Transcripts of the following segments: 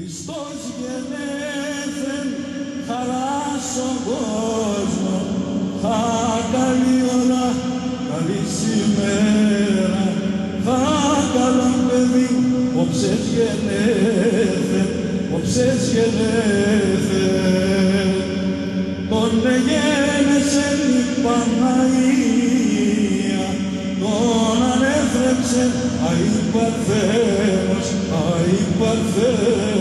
Χριστός γεννήθεν, χαρά στον κόσμο, θα καλή ώρα, καλή σήμερα, θα καλό παιδί, όψες γεννήθεν, όψες γεννήθεν. Τον εγέννησεν η Παναγία, τον ανέφρεψεν αη Παρθένος, αη Παρθένος.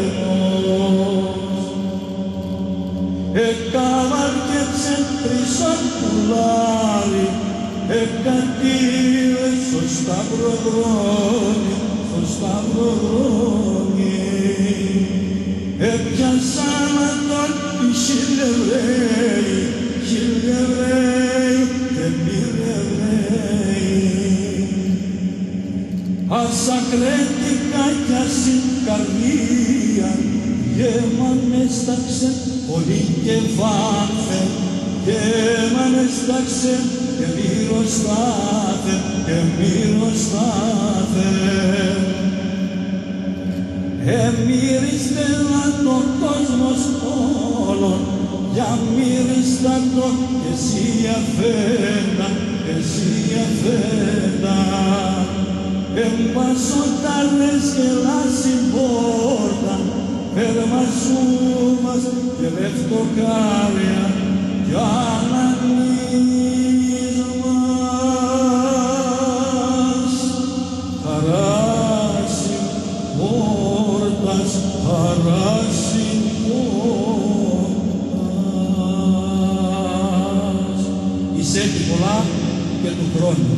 Εκαβαρκέψεν χρυσόν πουλάρι, εκατήλες στο σταυροδρόμι, στο σταυροδρόμι. Έπιασαν τον οι χιλιεβραίοι, χιλιεβραίοι και μοιρεβραίοι. Ασακρέτικα κι ασυγκαρδία, γέμαν έσταξε πολύ και βάθεν, γέμαν έσταξε και μυροστάθεν, και μυροστάθεν. Εμμύριστεν τον κόσμος όλων, για μύριστα το και εσύ αφέντα, εσύ αφέντα. Εμπασοτάρνες και λάσιν πόρτα, ερμασούμας και λευτοκάρια, κι αναγνείς μας. Χαράσιν πόρτας, χαράσιν πόρτας. Εισέχει πολλά και του χρόνου.